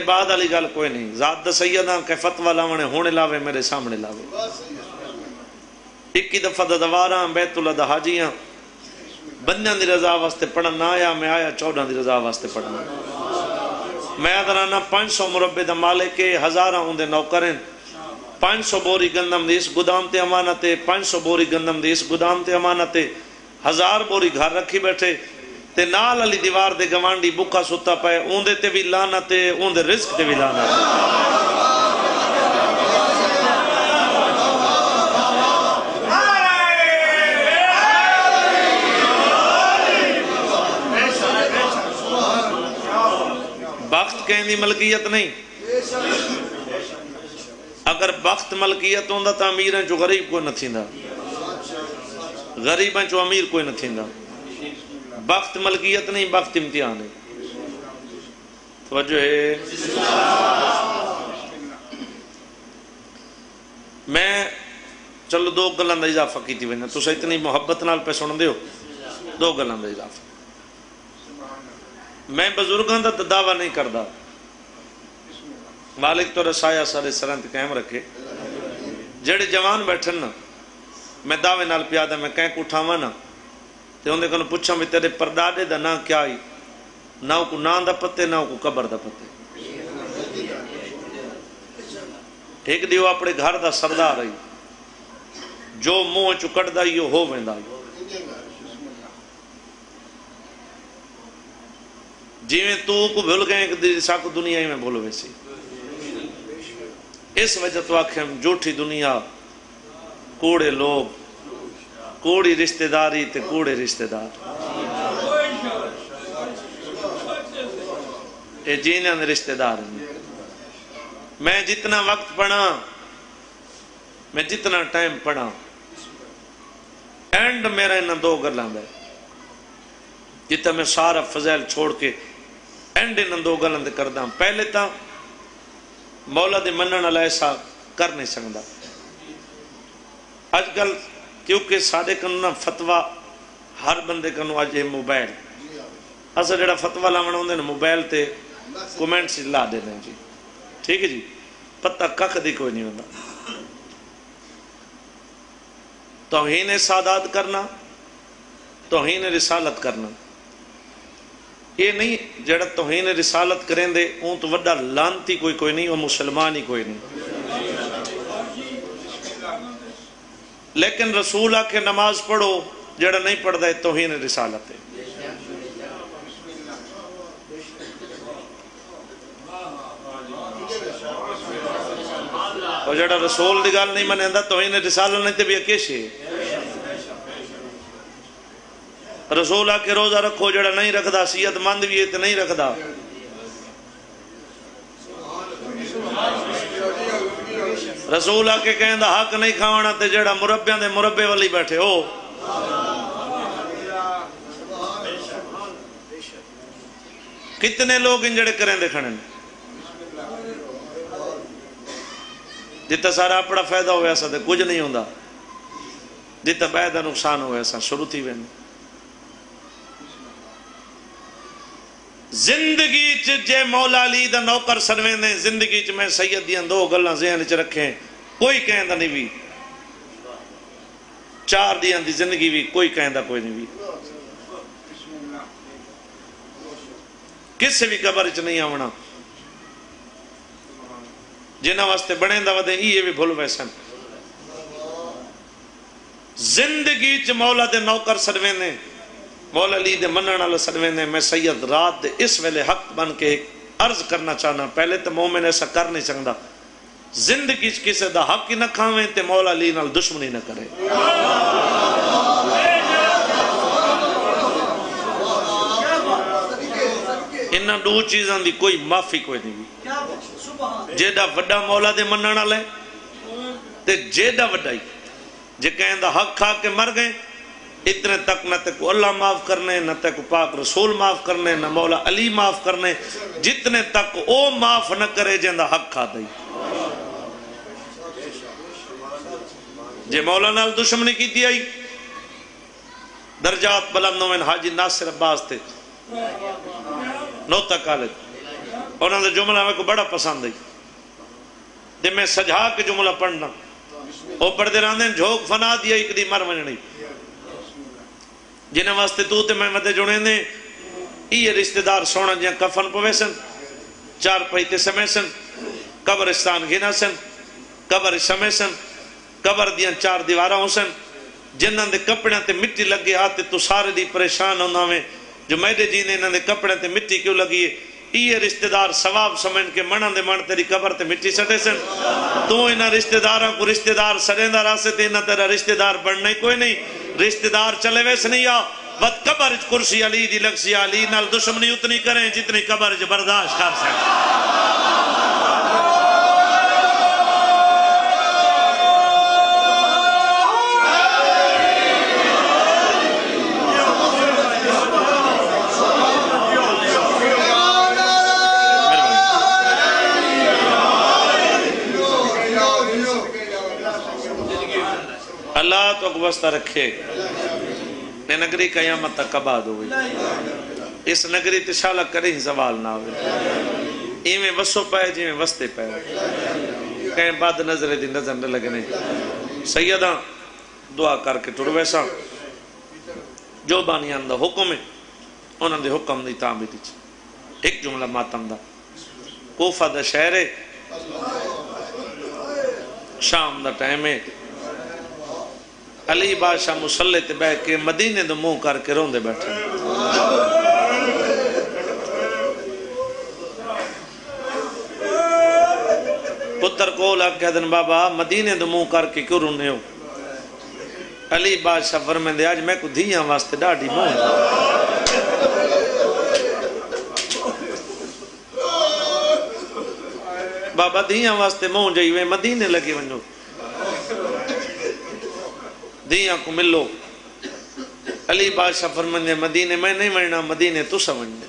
بعد علی گل کوئی نہیں. ذات دا سیدہ کہ فتوہ لاونے ہونے لاوے میرے سامنے لاوے. 21 دفعہ دا دواراں بیت اللہ دا حاجیاں بندیاں دی رضا واسطے پڑھن نہ آیا. میں آیا 14 دی رضا واسطے پڑھنا. میں ادرانا 500 مربع دا مالک ہے, 1000 ہوندے نوکرن. 500 بوری گندم دی اس گودام تے امانت ہے, 500 بوری گندم دی اس گودام تے امانت ہے, 1000 بوری گھر رکھی بیٹھے تے نال علی دیوار دے گوانڈی بکا ستا پائے. اوندے تے بھی لعنت ہے, اوندے رزق تے بھی لعنت ہے. بخت کہیں دی ملکیت نہیں. اگر بخت ملکیت ہوندا تا امیراں چو غریب کوئی نہ تھیندا, غریباں چو امیر کوئی نہ تھیندا. بخت ملکیت نہیں, بخت امتحان ہے. توجہ ہے. میں چلو 2 گلاں دا اضافہ کیتی وینا, تساں اتنی محبت نال پہ سن دیو. 2 گلاں دا اضافہ. میں بزرگاں دا دعویٰ نہیں کردا, مالک تو رسایا سارے سرنت قائم رکھے. جڑے جوان بیٹھن نا, میں دعوے نال پیادا میں کہیں کو اٹھاواں نا تے اوندے کوں پوچھاں وی تیرے پرداڈے دا نام کیا ہے, نہ کو نام دا پتے نہ کو قبر دا پتے. ٹھیک دیو اپنے گھر دا سردار ہے, جو منہ چ کڈدا ایو ہو ویندا ہے. جیویں تو کو بھول گئے کہ ساکو دنیا ہی میں بھولو ویسی. اس وجہ تو آکھیں جھوٹی دنیا, کوڑے لوگ, کوڑی رشتہ داری تے کوڑے رشتہ دار. اے جینیاں نے رشتہ دار ہیں. میں جتنا وقت پڑھا, میں جتنا ٹائم پڑھا, اینڈ میرا انہاں 2 گلاں دا جتا میں سارا فضائل چھوڑ کے اینڈ انہاں 2 گلاں دے کردا. پہلے تا مولا دے منن والا ایسا کر نہیں سکدا. اج کل کیونکہ سارے کنوں فتویٰ ہر بندے کنوں اج موبائل, اسا جڑا فتویٰ لاونا ہوندے نا موبائل تے کومنٹس لا دے جی. ٹھیک ہے جی, پتہ ککھ دی کوئی نہیں ہوندا. توہین سادات کرنا, توہین رسالت کرنا, یہ نہیں جڑا توہین رسالت کریں دے اون تو وڈا لانتی کوئی نہیں, وہ مسلمان ہی کوئی نہیں. لیکن رسول آکے نماز پڑھو, جڑا نہیں پڑھ دے توہین رسالت ہے. اور جڑا رسول دی گل نہیں منیندا توہین رسالت نہیں تے بھی اکیشے. رسول آکے روزہ رکھو, جڑا نہیں رکھدا صحت مند بھی ہے تے نہیں رکھدا. رسول آکے کہیں دا حق نہیں کھاونا تے جڑا مربیاں دے مربے والی بیٹھے ہو. کتنے لوگ ان جڑے کریں دے کھڑے, جتا سارا اپنا فائدہ ہویا ایسا تے کچھ نہیں ہوندا, جتا بیدہ نقصان ہویا ایسا شروع تھی وین. زندگی جے مولا علی دا نوکر سنویں دے, زندگی میں سید دیاں 2 گلاں ذہن چ رکھیں, کوئی کہیں دا نہیں بھی. 4 دیاں دی زندگی بھی کوئی کہیں دا کوئی نہیں بھی. کس سے بھی قبر چ نہیں آونا, جنہ واسطے بڑھیں دا ودیں یہ بھی بھول ویسن. زندگی چ مولا دے نوکر سنویں دے, مولا علی دے منن والا سنویں دے. میں سید رات دے اس ویلے حق بن کے عرض کرنا چاہنا, پہلے تو مومن ایسا کر نہیں سکتا, زندگی کسی دا حق ہی نہ کھاویں تے مولا علی نال دشمنی نہ کرے. انہاں 2 چیزاں دی کوئی معافی کوئی نہیں بھی. جیڑا وڈا مولا دے منن والا تے جیڑا وڈا ہی جے کہیں دا حق کھا کے مر گئے, اتنے تک نہ تے کو اللہ معاف کرنے, نہ تے کو پاک رسول معاف کرنے, نہ مولا علی معاف کرنے, جتنے تک او معاف نہ کرے جن دا حق کھا دئی. جے مولا نال دشمنی کی دی آئی, درجات بلند ہوئن حاجی ناصر عباس تے نوتا کالج, انہوں نے جملہ میں کو بڑا پسند ہے تے میں سجھا کے جملہ پڑھنا وہ پڑھتے رہتے ہیں جھوک فنا دیا ایک دی مر ونجنی جنہیں واسطے تو تے میں مدے جڑے نے یہ رشتہ دار سونا جہاں کفن پوے سن چار پہیتے سمے سن قبرستان گھنا سن قبر سمے سن قبر دیاں چار دیوارہ ہو سن جنہاں دے کپڑیاں تے مٹی لگے آتے تو سارے دی پریشان ہونا میں جو میڈے جی نے انہاں دے کپڑیاں تے مٹی کیوں لگی ہے یہ رشتہ دار ثواب سمجھ کے منہ دے من تیری قبر تے مٹی سٹے سن تو انہاں رشتہ داراں کو رشتہ دار سڑیندہ راسے تے انہاں تیرا رشتہ دار بڑھنا ہی کوئی نہیں رشتہ دار چلے ویس نہیں آ بد قبر کرسی علی دی لگسی علی نال دشمنی اتنی کریں جتنی قبر برداشت کر سکیں اللہ تو اگوستہ رکھے نے نگری قیامت تک آباد ہوئی اس نگری تشالک کرے ہی سوال نہ ہوئے ایمیں وسو پائے جی میں وستے پائے کہیں بعد نظر دی نظر نہ لگنے سیدہ دعا کر کے ٹر ویسا جو بانیان دا حکم ہے انہوں نے حکم دی تعمیر دی ایک جملہ ماتم دا کوفہ دا شہر ہے شام دا ٹائم ہے علی بادشاہ مسلح تے بیٹھ کے مدینے دے منہ کر کے روندے بیٹھے پتر کو لگ کہہ دن بابا مدینے دے منہ کر کے کیوں رونے ہو علی بادشاہ فرمائے آج میں کو دھیاں واسطے ڈاڑی منہ بابا دھیاں واسطے منہ جائیوے مدینے لگے ونجو دیاں کو ملو علی بادشاہ فرمانے مدینے میں نہیں مرنا مدینے تو سمجھنے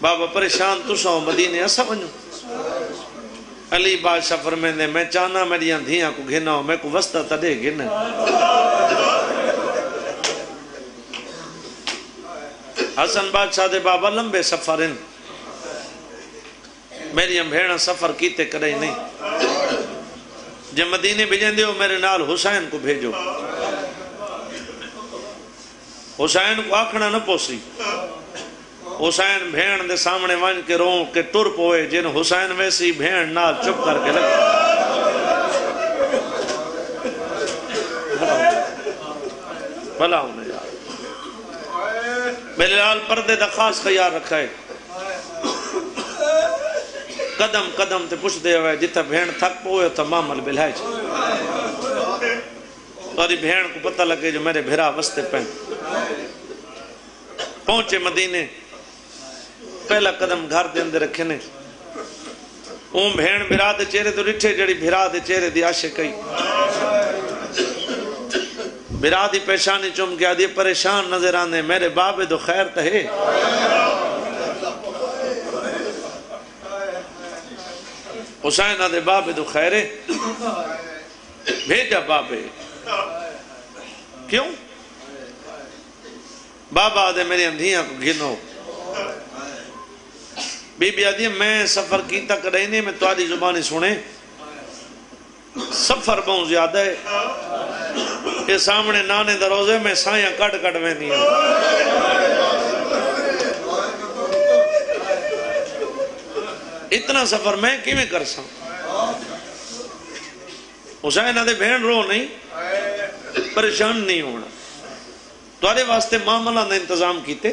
بابا پریشان تو سو مدینے ایسا ونجو علی بادشاہ فرمانے میں چاہنا میری دھیاں کو گھنا ہو میں کو وسطہ تڑے گھنا حسن بادشاہ دے بابا لمبے سفر ہیں میری بھیڑا سفر کیتے کرے نہیں جب مدینے بھیجیں دے ہو میرے نال حسین کو بھیجو حسین کو آکھنا نہ پوسی حسین بھین دے سامنے وانج کے رون کے ٹر پوئے جن حسین ویسی بھین نال چپ کر کے لگے بھلا ہونے جا میرے لال پردے دا خاص خیال رکھا ہے قدم قدم تے پوچھ دے ہوئے جتا بھین تھک پوئے تو معامل بلائے توری بھین کو پتہ لگے جو میرے بھیرا وستے پہن پہنچے مدینے پہلا قدم گھر دے اندر رکھے نے اون بھین بھیرا دے چہرے تو رٹھے جڑی بھیرا دے چہرے دی آشے کئی بھیرا دی پیشانی چم گیا دی پریشان نظر آنے میرے بابے دو خیر تہے حسین آدھے بابے دو خیرے بھیجا بابے کیوں بابا آدھے میری اندھیاں کو گھنو بی بی آدھی میں سفر کی تک رہی نہیں میں تمہاری زبانی سنے سفر بہت زیادہ ہے یہ سامنے نانے دروزے میں سائیاں کٹ کٹ میں نہیں اتنا سفر میں کیویں کر سکوں حسین آدھے بہن رو نہیں پریشان نہیں ہونا تمہارے واسطے معاملہ نے انتظام کیتے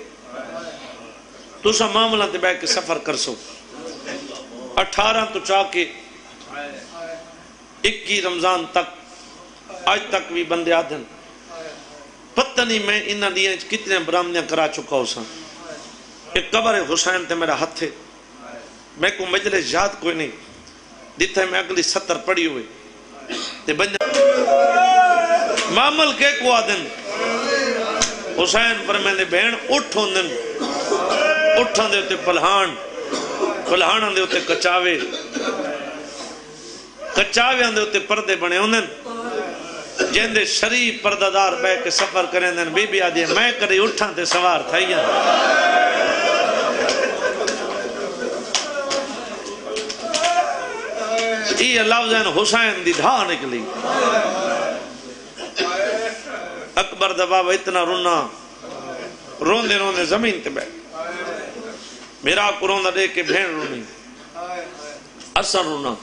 تو سا معاملہ تے بیٹھ کے سفر کر سو 18 تو چاہ کے 21 رمضان تک آج تک بھی بندے آدھن پتہ نہیں میں انہاں دیاں کتنے برامدیاں کرا چکا ہو سا ایک قبر حسین تے میرا ہاتھ ہے میں کو مجلس یاد کوئی نہیں دیتا ہے میں اگلی 70 پڑھی ہوئے تے بندے معامل کے کو آدھن حسین پر میں نے بہن اٹھوں دن اٹھاں دے ہوتے پلہاناں دے ہوتے کچاوے کچاویاں دے ہوتے پردے بنے ہوندن جن دے شریف پردادار بے کے سفر کریں دن بی بی آدھی میں کرے اٹھاں تے سوار تھائیاں یہ لفظ حسین دی دھا نکلی اکبر دا بابا اتنا رونا روندے روندے زمین تے بیٹھ میرا کو روندا دیکھ کے بہن رونی اثر رونا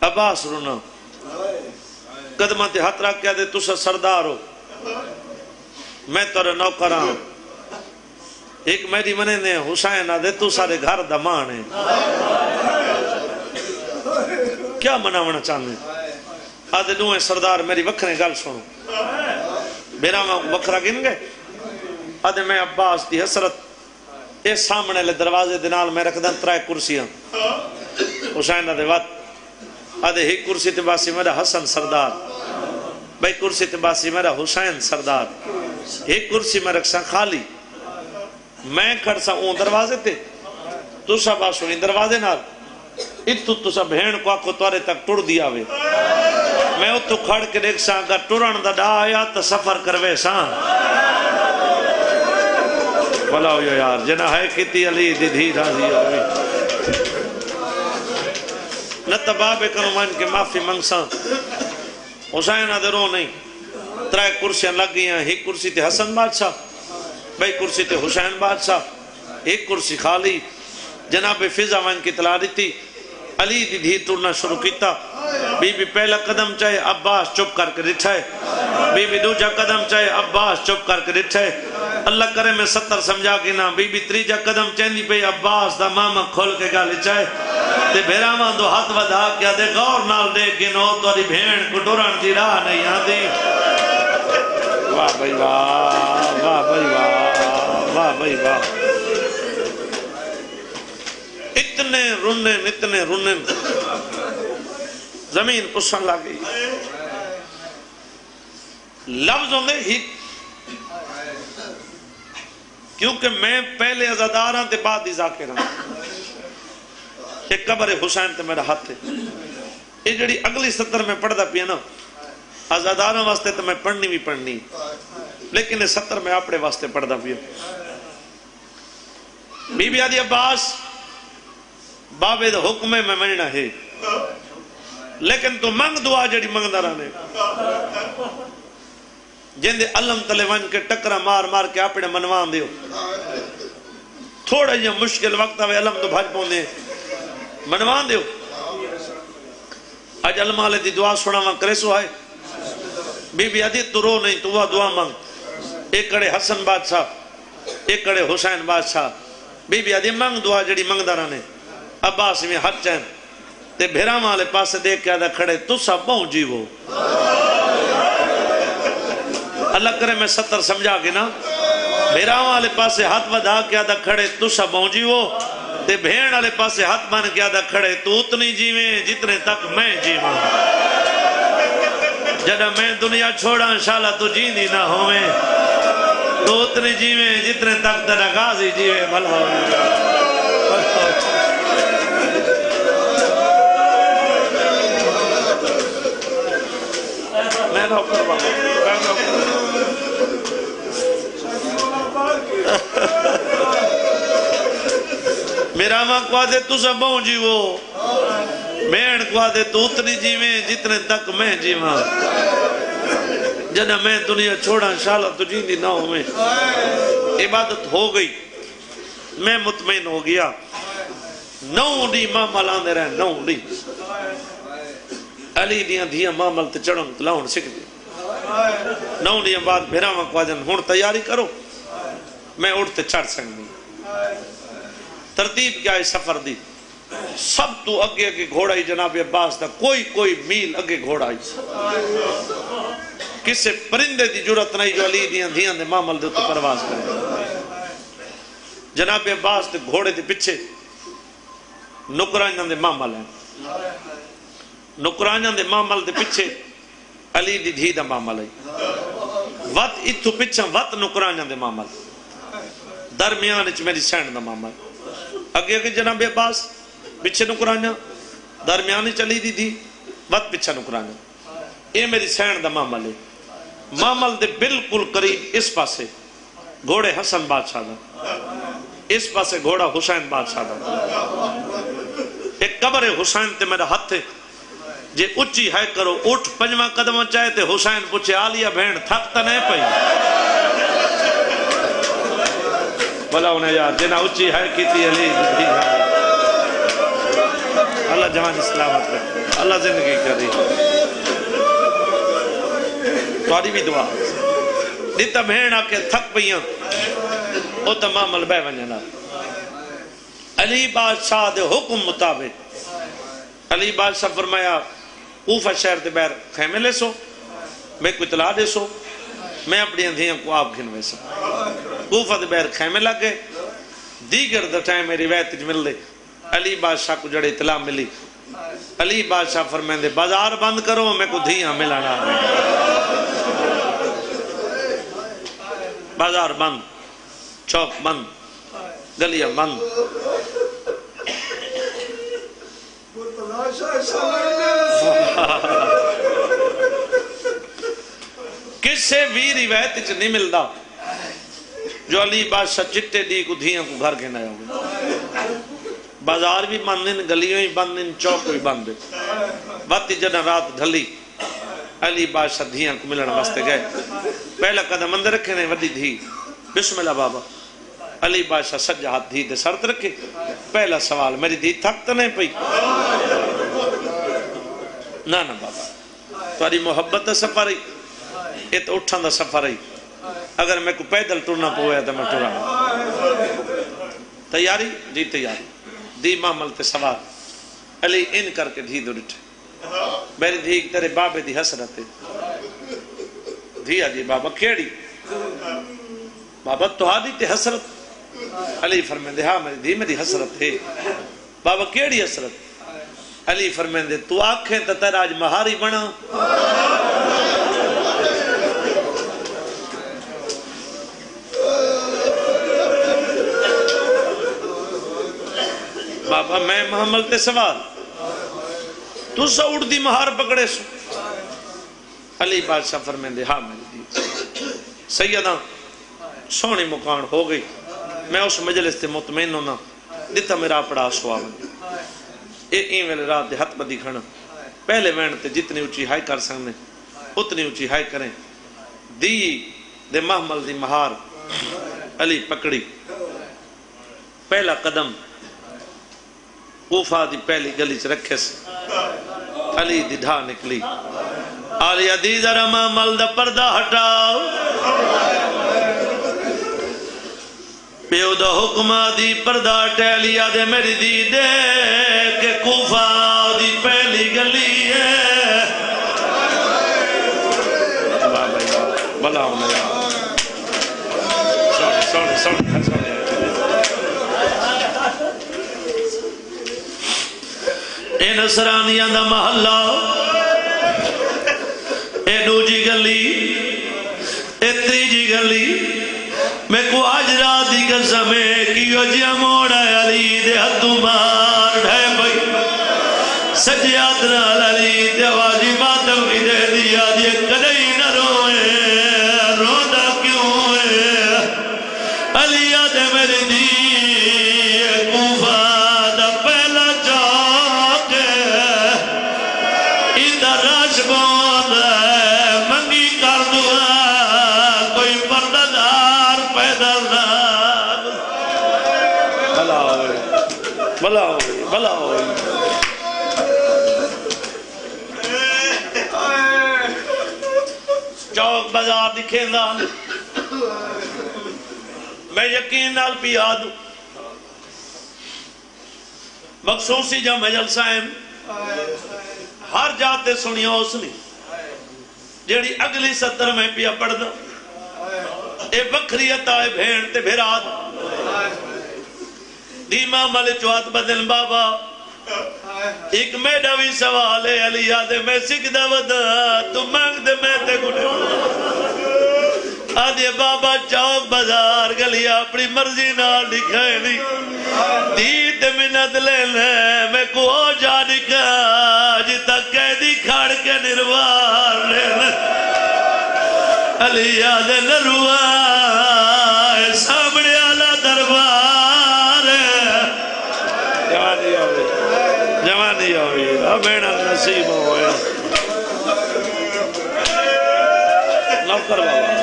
عباس رونا قدمہ تے ہاتھ رکھ کے دے تسا سردار ہو میں تورے نوکر ہوں ایک میری منے نے حسین آدھے تو سارے گھر دمان ہے کیا مناونا چاہنے آدھے دوئے سردار میری وکھنے گل سنو میرا ماں وکھرا گن گئے آدھے میں عباس دی حسرت اس سامنے لے دروازے دنال میں رکھ دن ترائے کرسیاں حسین آدھے وات آدھے ہی کرسی تباسی میرا حسن سردار بھائی کرسی تباسی میرا حسین سردار ہی کرسی میں رکھ سا خالی میں کھڑ سا اون دروازے تے تو سا باسو ان دروازے نال اتو تو سا بہن کو آکھو توارے تک ٹوڑ دیا وے میں اتو کھڑ کے دیکھ سا اگر ٹوڑن دا ڈا آیا تو سفر کروے سا بلاؤ یار جنہ ہے کتی علی دی دھی راضی ہوئی نتباب کنو مان کے معافی منگساں حسین آدھے رو نہیں ترائے کرسیاں لگ گئی ہیں ایک کرسی تے حسن بادشاہ بھائی کرسی تے حسین بادشاہ ایک کرسی خالی جناب فضا مان کی اطلاع دیتی علی دی دھی ٹرنا شروع کیتا بی بی پہلا قدم چاہے عباس چپ کر کے رٹھائے بی بی دوجہ قدم چاہے عباس چپ کر کے رٹھائے اللہ کرے میں 70 سمجھا کے نا بی بی تریجہ قدم چاہنی پہ عباس دا ماما کھول کے گا لچائے تے بھیرامان دو ہاتھ ودا کیا دے غور نال دے گنو توری بھین کو ڈوران دی راہ نہیں آدھی واہ بھائی واہ واہ بھائی واہ واہ بھائی واہ اتنے رنن زمین پسن لگئی لفظ ہوں گے ہی کیونکہ میں پہلے ازاداراں تے بعد ہی ذاکراں ایک قبر حسین تے میرا ہاتھ ہے یہ جڑی اگلی 70 میں پڑھ دا پیا نا ازاداراں واسطے تو میں پڑھنی بھی پڑھنی لیکن یہ 70 میں اپنے واسطے پڑھ دا پیا بی بی آدھی عباس بابے دا حکم میں مننا ہے لیکن تو منگ دعا جڑی منگ دارانے جن دے علم تلے ون کے ٹکرہ مار مار کے اپنے منوان دیو تھوڑا یہ مشکل وقت آوے علم تو بھاج پوندے منوان دیو آج علم آلے دی دعا سوڑا وہاں کرے سو آئے بی بی عدید تو رو نہیں تو وہ دعا مانگ ایک کڑے حسن بادشاہ ایک کڑے حسین بادشاہ بی بی عدید مانگ دعا جڑی منگ دارانے عباس میں حد چین تے بھیرام آلے پاسے دیکھ کے آدھا کھڑے تو سب بہن جیوو اللہ کرے میں 70 سمجھا کے نا بھیرام آلے پاسے ہاتھ ودا کے آدھا کھڑے تو سب بہن جیوو تے بھین آلے پاسے ہاتھ مان کے آدھا کھڑے تو اتنی جیویں جتنے تک میں جیواں جڑا میں دنیا چھوڑا انشاءاللہ تو جیندی نہ ہوئے تو اتنی جیویں جتنے تک تیرا غازی جیویں بھلا ہوئے میں نوکر بابا میرا ماں کو آدھے تو سب بہن جیوو بہن کو آدھے تو اتنی جیویں جتنے تک میں جیواں جنہ میں دنیا چھوڑا انشاءاللہ تو جیندی نہ ہوں میں عبادت ہو گئی میں مطمئن ہو گیا 9 ڈی ماں ملان دے رہے 9 ڈی علی دیاں دھیاں ماں ملتے چڑھوں تلاؤں سکھ دی 9 ڈیاں بعد بھیرا ماں کو آجن ہون تیاری کرو میں اٹھتے چڑھ سکتی ترتیب کیا ہے سفر دی سب تو اگے اگے گھوڑائی جناب عباس دا کوئی میل اگے گھوڑائی کسے پرندے دی جرت نہیں جو علی دیاں دھیاں دے معامل دے تو پرواز کرے جناب عباس دے گھوڑے دے پچھے نکرانیاں دے معامل ہیں نکرانیاں دے معامل دے پچھے علی دی دھی دا معامل ہے وط اتھو پچھا وط نکرانیاں دے معامل درمیان اچھ میری سینڈ دا معامل اگے اگے جناب عباس پچھے نکرانیاں درمیانی چلی دی دھی وط پچھا نکرانیاں یہ میری سینڈ دا معامل ہے معامل دے بالکل قریب اس پاسے گھوڑے حسن بادشاہ دا اس پاسے گھوڑا حسین بادشاہ دا ایک قبر حسین تے میرا ہاتھ ہے جے اچھی ہے کرو اٹھ پنجواں قدم چاہے تے حسین پوچھے آلیا بہن تھک تا نہیں پئی بلا انہیں یار جنہ اچھی ہے کیتی علی اللہ جہان اسلامت رکھے اللہ زندگی کری تواری بھی دعا دیتا بہن آکے تھک پئیاں او تمام البے ونجنا علی بادشاہ دے حکم مطابق علی بادشاہ فرمایا کوفہ شہر دے بیر خیمے لے سو میں کوئی اطلاع دے سو میں اپنی اندھیاں کو آپ گھنوے سو کوفہ دے بیر خیمے لگے دیگر دا ٹائم میں روایت مل لے علی بادشاہ کو جڑے اطلاع ملی علی بادشاہ فرمائیں دے بازار بند کرو میں کو دھیاں ملانا بازار بند چوک بند گلیاں بند کسے بھی روایت نہیں ملتا جو علی بادشاہ چٹے دی کو دھیاں کو گھر کے نئے ہوگے بازار بھی بند ہیں گلیوں بھی بند ہیں چوک بھی بند ہیں وقتی جنہ رات ڈھلی علی بادشاہ دھیاں کو ملن واسطے گئے پہلا قدم اندر رکھے نے وڈی دھی بسم اللہ بابا علی بادشاہ سجا ہاتھ دھی دے سرت رکھے پہلا سوال میری دھی تھک تو نہیں پئی نا بابا تاری محبت دا سفر ہی یہ تو اٹھان دا سفر ہی اگر میں کو پیدل ٹرنا پویا تو میں ٹرنا تیاری جی تیاری دی معامل تے سوال علی ان کر کے دھی دو ڈٹھے میری دھی تیرے بابے دی حسرت ہے دھیا جی بابا کیڑی بابا تو آدھی تے حسرت علی فرمائیں دے ہاں میری دھی میری حسرت ہے بابا کیڑی حسرت علی فرمائیں دے تو آنکھیں تا تیرا آج مہاری بنا بابا میں محمل تے سوال تو سا اڑ دی مہار پکڑے سو علی بادشاہ فرمائیں دے ہاں میری دی سیدہ سونی مکان ہو گئی میں اس مجلس تے مطمئن ہونا دیتا میرا پڑا سوا بندی این ویلے رات دے ہاتھ بدی کھڑا پہلے وین تے جتنی اچھی ہائی کر سکنے اتنی اچھی ہائی کریں دی دے محمل دی مہار علی پکڑی پہلا قدم کوفہ دی پہلی گلی چ رکھے سے علی دی ڈھا نکلی آلی عدیز رما مل دا پردہ ہٹاؤ پیو دا حکمہ دی پردہ ٹیلی آدھے میری دی دے کہ کوفہ دی پہلی گلی ہے بلا ہونا یار سوڑی اے نصرانیاں دا محلہ اے دوجی گلی اے تیجی گلی میں کو آج رات دی قسم ہے کیو جیا موڑا علی دے ہتھوں مار ڈھے بھئی سجیات نال علی دے واجی ماتم کی دے دیا دے کدئی نہ روئے روندہ کیوں ہے علی آدھے میری دی کوفہ دا پہلا چوک ادھر راش بوند منگی کر دعا کوئی پرددار پیدل نام بھلا ہوئے بھلا ہوئے بھلا ہوئے چوک بازار دکھیں دان میں یقین نال بھی آدھوں مخصوصی جا مجلسہ ہیں ہر جاتے سنیا اس نے جیڑی اگلی سطر میں پیا پڑھ دا اے بکریت آئے بھین تے بھیرات دیمہ ملے چوات بدن بابا ایک میڈا بھی سوال ہے علی آدھے میں سکھ دا ودا تو مانگ دے میں تے گھنے آدھے بابا چوک بازار گلی اپنی مرضی نال دکھائے دی دیت منت لینے میں کو جا دکھا جتا قیدی کھاڑ کے نروار لینے علی آدھے نروار سامنے آلہ دربار جوانی ہوئی بینا نصیب ہوئے نوکر بابا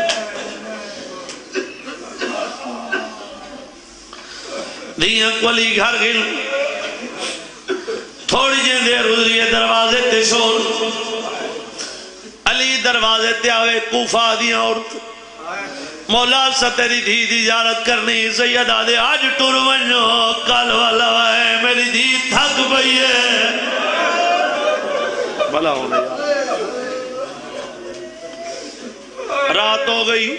دیاں کولی گھر گل تھوڑی جن دیر گزری دروازے تے شور علی دروازے تے آوے کوفہ دیاں عورت مولا سا تیری دھی دی زیارت کرنی سیدہ دے آج ٹور ونجو کل والا ہے میری دھی تھک پئی ہے بھلا ہونے رات ہو گئی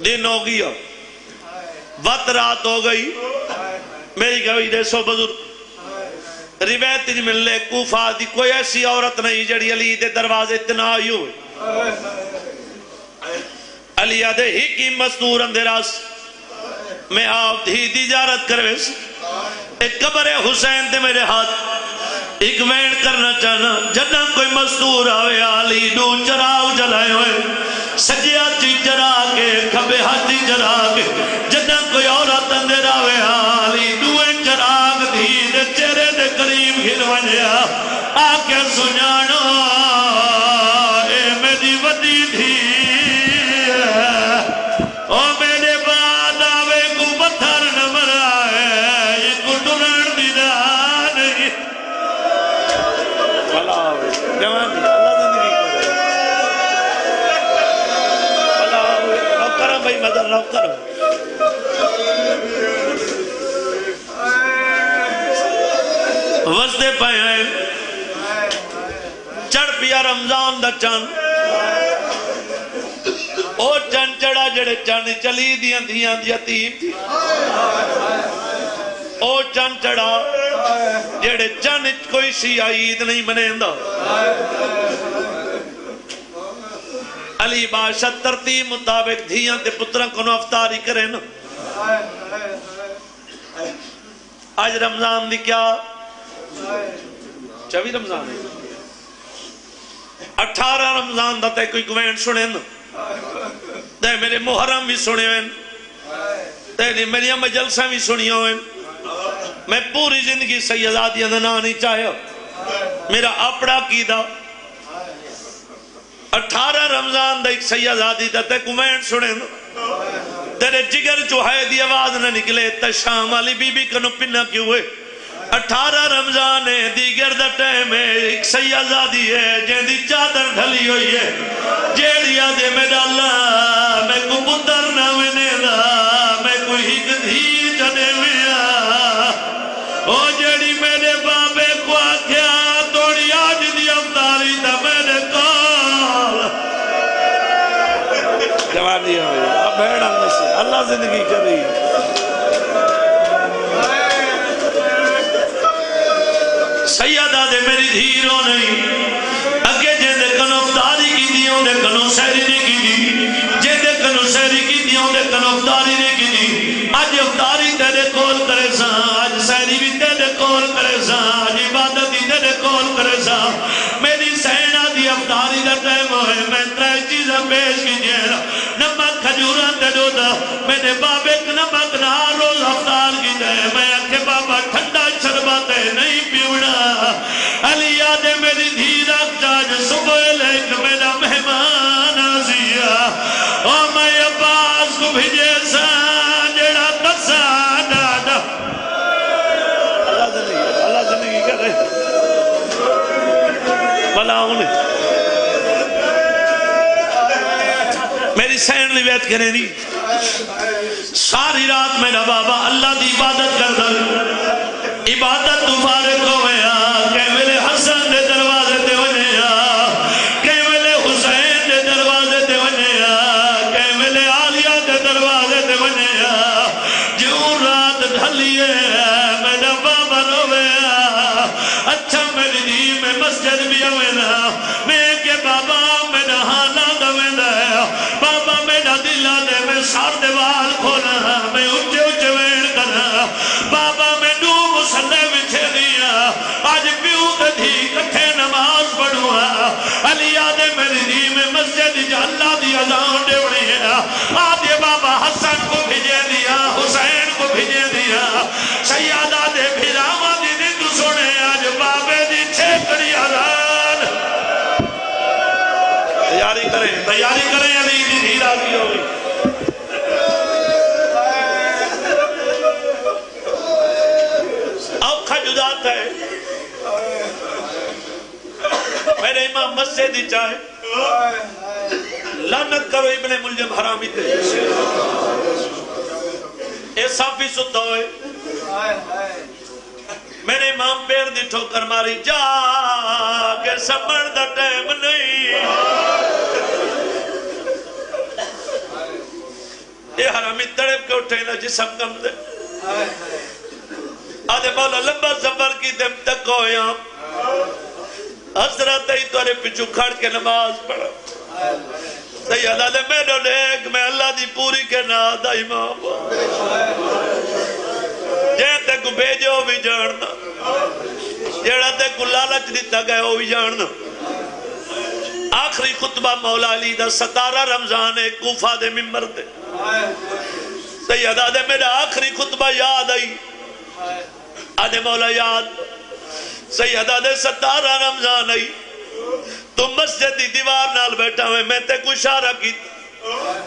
دن ہو گیا وقت رات ہو گئی میری گوئی دے سو بزرگ روایت میں ملے کوفہ دی کوئی ایسی عورت نہیں جڑی علی دے دروازے اتنا آئی ہوئے علی آدھے ہی کی مستور اندراس میں آپ دھی دی جارت کروے سے ایک قبر حسین دے میرے ہاتھ ایک وین کرنا چاہنا جنہ کوئی مستور آوے علی دو چراغ جلائے ہوئے سجی ہاتھی جرا کے کھبے ہاتھی جرا کے جنہ کوئی عورت اندر آوے علی دوئے چراغ دھی دے چہرے دے قریب گھر ونیا آکے سنانو اے میری ودی دھی او میرے بعد آوے کو پتھر نمر آئے یہ کو ڈران دیدان بھلا ہوئے جوان دی اللہ زندگی کرے بھلا ہوئے نوکرم بھائی مدر نوکرم وزدے پائے ہیں چڑھ پیا رمضان دا چاند او چن چڑا جڑے چن چلی دیاں دیاں یتیم تھی او چن چڑا جڑے چن کوئی سی عید نہیں منیندہ علی بادشاہ ترتیب مطابق دھیاں تے پتران کو افطاری کرے نا آج رمضان دی کیا 24 رمضان ہے 18 رمضان دا تے کوئی کوین سنے نا تے میرے محرم بھی سنے ہوئے تے میری اما جلسہ بھی سنی ہوئے میں پوری زندگی سیدادی اندنا نہیں چاہے میرا اپڑا کیدہ 18 رمضان دا ایک سیدادی دا تے کوین سنے نا تیرے جگر چوہے دی آواز نہ نکلے تے شام علی بی بی کنو پنہ کیوں ہوئے 18 رمضان ہے دیگر دا ٹائم ہے ایک سیدادی ہے جن دی چادر ڈھلی ہوئی ہے جیڑی آدھے میرا اللہ میں کو پتر نہ ونے دا میں کوئی ہی دھی جنے ویا او جیڑی میرے بابے کو آکھیا توڑی آج دی افطاری دا میرے کال جوانی ہوئی اب بھیڑا نسی اللہ زندگی کری سیدہ دے میری دھیروں نہیں اگے جے دے کنو افطاری کی دیوں دے کنو سہری نے کی دی جے دے کنو سہری کی دیوں دے کنو افطاری نے کی دی آج افطاری تیرے کول کرے سا آج سہری بھی تیرے کول کرے سا آج عبادت بھی تیرے کول کرے سا میری سینہ دی افطاری دا ٹائم ہوئے میں ترائے چیزیں پیش کی جیرہ نمک کھجوران تے دو دا میرے بابے نمک نہ روز افطار کی دے میں اکھے بابا ٹھنڈا شربات نہیں پیوڑا علی آدھے میری دھیر اکتاج صبح لیک میرا مہمان آزیا اور میں عباس کو بھیجے سا جڑا تسا ڈاڈا اللہ زندگی کر رہے بھلا انہیں میری سین روایت کریں دی ساری رات میرا بابا اللہ دی عبادت کر دل عبادت تو فارغ ہویا کہ میرے حسن دے دروازے تے ونیا کہ میرے حسین دے دروازے تے ونیا کہ میرے عالیہ دے دروازے تے ونیا جو رات ڈھلیے میرا بابا رویا اچھا میری دی میں مسجد بھی ہوئے میں کہ بابا میرا ہانا دوینا ہے بابا میرا دلہ دے میں سار دیوال کھونا میں اچھے اچھے وین کرنا بابا میں دو مسلح بچھے دیا آج پیو دھی کٹھے نماز پڑھوا علی آدھے میری دی میں مسجد جا اللہ دی اذان ڈیوڑی ہے آدھے بابا حسن کو بھیجے دیا حسین کو بھیجے دیا سیادہ دے بھیراما دی تو سنے تیاری کریں علی دی دھی راضی ہوگی اوکھا جدات ہے میرے امام مسجد ہی چاہے لعنت کرو ابن ملجم حرامی تے اے صافی ستا ہوئے میرے امام پیر دی ٹھوکر ماری جا کے سمڑ دا ٹائم نہیں اے حرامی تڑپ کے اٹھے نا جسم کم دے آدھے مولا لمبا سفر کی دم تک ہویا حضرت ہی تورے پچھو کھڑ کے نماز پڑھا سیدہ دے میرے نیک میں اللہ دی پوری کے ناد امام جہتے کو بھیجے ہو بھی جاننا جہاں تے کو لالچ دیتا گئے ہو بھی جاننا آخری خطبہ مولا علی دا 17 رمضان کوفہ دے ممبر دے سیدہ دے میرا آخری خطبہ یاد آئی آدھے مولا یاد سیدہ دے 17 رمضان آئی تم مسجد دی دیوار نال بیٹھا ہوئے میں تے کو اشارہ کی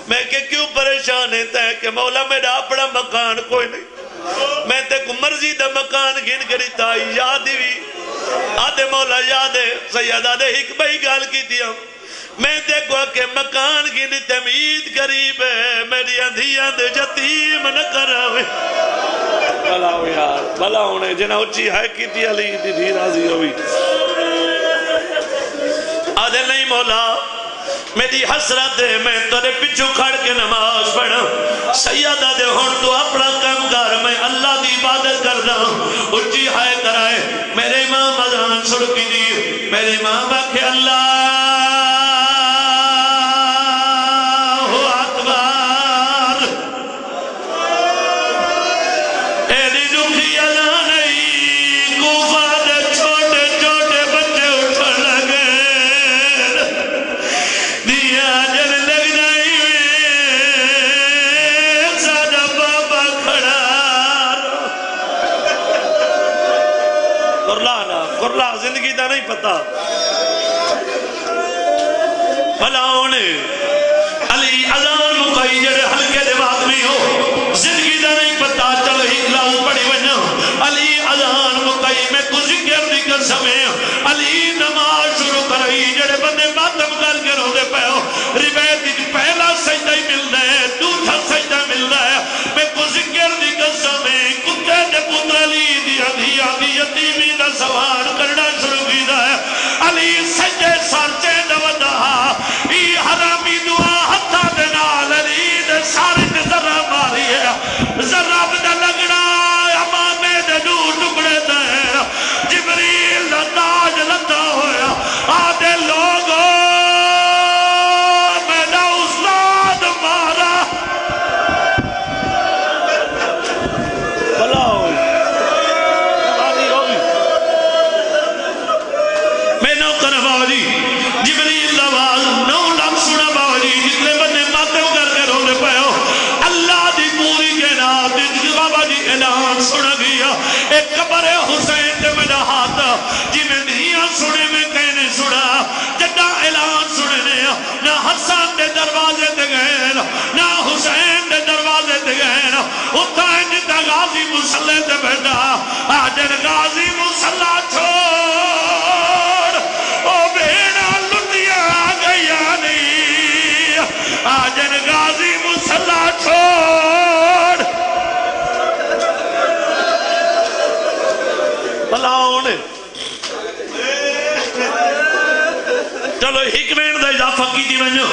میں کہ کیوں پریشان ہے تے کہ مولا میرا اپنا مکان کوئی نہیں میں تے کو مرضی دا مکان گن کری تائی یاد ہی آدھے مولا یاد ہے سیدہ دے حکمہ ہی گال کی دیا میں دیکھو کہ مکان کی تمید قریب ہے میری اندھیاں دے جتیم نہ کراوے بھلا ہو یار بھلا ہونے جنہ اچھی ہے کی تھی علی دی راضی ہوئی آدھے نہیں مولا میری حسرت ہے میں تورے پچھو کھڑ کے نماز پڑھا سیدہ دے ہون تو اپنا کم کر میں اللہ دی عبادت کرنا اچھی ہے کرائے میرے امام اذان سڑکی دی میرے امام باکھے اللہ زندگی دا نہیں پتا بھلاؤنے علی اذان مکائی جڑے ہلکے دے بات نہیں ہو زندگی دا نہیں پتا چلو ہی لاؤ پڑی وجہ علی اذان مکائی میں کچھ ذکر نہیں کر سمیں علی نماز شروع کرائی جڑے بندے ماتم کر کے رو دے پہو روایت پہلا سجدہ ہی مل رہا ہے دوسرا سجدہ مل رہا ہے میں کچھ ذکر نہیں کر سمیں کتے دے پتر علی دی آدھی یتیمی دا سوار کرنا شروع کی دا ہے علی سجدے سارچے دودا ای حرامی دعا حتہ دنال علی دے سارے دے ذرہ ماری ہے ذرہ بدہ لگنا امامے دے دور ٹکڑے دیر جبریل دا تاج لتا ہویا آدھے لوگوں میرا استاد مارا بھلا ہوئی نمازی ہوئی میں نو کر باوجی جبریل آواز 9 لاکھ سنا باوجی جتنے بندے ماتم کر کے رونے پہ ہو اللہ دی پوری کے نات بابا جی اعلان سنا گیا ایک قبر حسین تے میرا ہاتھ جی میں دھیاں سنے میں کہنے سنا جدہ اعلان سنے نہ حسان دے دروازے دے گئے نہ حسین دے دروازے دے گئے اتھا جدہ غازی مسلح دے بیٹھا آجن غازی مسلح چھوڑ او بیڑا لٹیا گیا نہیں آجن غازی مسلح چھوڑ بلاؤں نے چلو حکمین دا اضافہ کی دی ونجو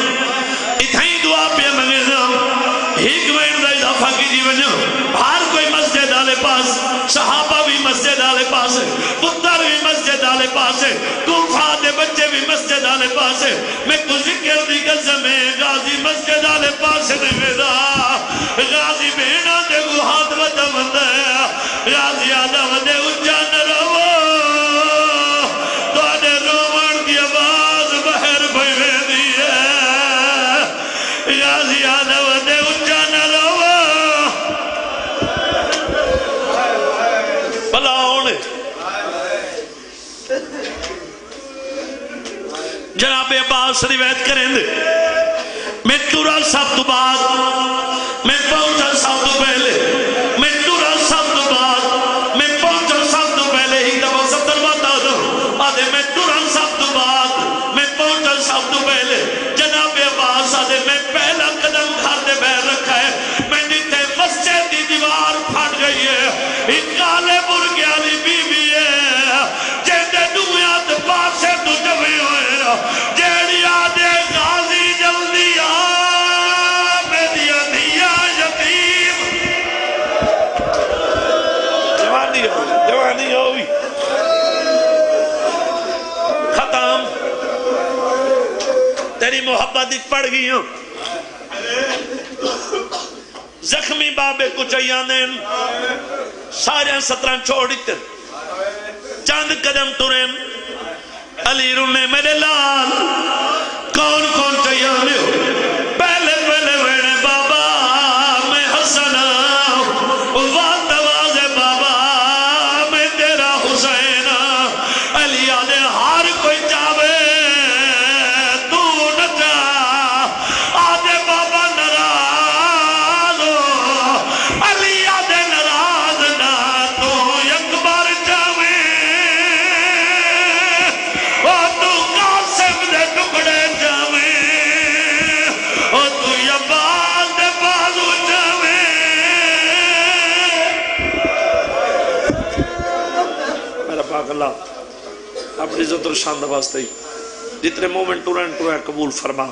اتھائیں دعا پہ منگزا حکمین دا اضافہ کی دی ونجو ہر کوئی مسجد آلے پاس صحابہ بھی مسجد آلے پاس پتر بھی مسجد آلے پاس کوفہ دے بچے بھی مسجد آلے پاس میں کو ذکر دی قسم ہے غازی مسجد آلے پاس نے میرا غازی بہنا دے کو ہاتھ وجہ بندہ ہے غازی آدھا وجہ اچھا نہ رہو تو آدھے رومن کی آواز بہر بھیوے دی ہے غازی آدھا وجہ اچھا نہ رہو بھلا ہونے جناب عباس روایت کریں دے میں تورا سب تو بعد میں پہنچا سب تو پہلے میں تورا سب تو بعد میں پہنچا سب تو پہلے ہی دبا سب درباتا دو آدھے میں تورا سب تو بعد میں پہنچا سب تو پہلے جناب عباس آدھے میں پہلا قدم کھاتے بیر رکھا ہے میں دیتے مسجد دی دیوار پھٹ گئی ہے ایک کالے برگے والی بی بی ہے جیتے دنیا پاس سے تو جمعے ہوئے جیڑی آدھے غازی جلدی میری دیا یتیم جوانی ہوئی ختم تیری محبت پڑ گئی ہوں زخمی بابے کچھ ایانے سارے 17 چھوڑتے چاند قدم ترین علی رونے میرے لال کون کون چیانے ہو پہلے پہلے ویڑے بابا میں حسنا وات واضح بابا میں تیرا حسین علی آدھے ہار کوئی چاہے تو نہ چاہ آدھے بابا نراز ہو علی آدھے نراز نہ تو یک بار چاہے اور تو قاسم دے ٹکڑے چاہے اور تو یباز دے بازو چاہے میرا پاک اللہ اپنی عزت اور شان واسطے جتنے مومنٹ ٹورن قبول فرما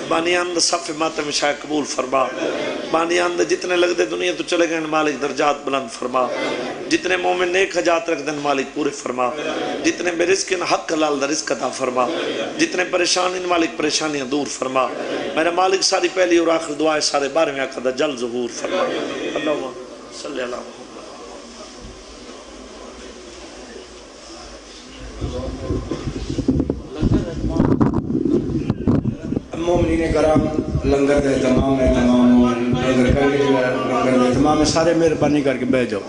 بانیان دے صف ماتم شاہ قبول فرما بانیان دے جتنے لگ دے دنیا تو چلے گئے مالک درجات بلند فرما جتنے مومن نیک حجات رکھ دیں مالک پورے فرما جتنے بے رزق ان حق حلال دا رزق عطا فرما جتنے پریشان ان مالک پریشانیاں دور فرما میرا مالک ساری پہلی اور آخر دعائیں سارے 12ویں آقا دا جل ظہور فرما اللہم صلی اللہ محمد مومنین کرام لنگر دے تمام لنگر کر کے لنگر دے تمام سارے مہربانی کر کے بیٹھ جاؤ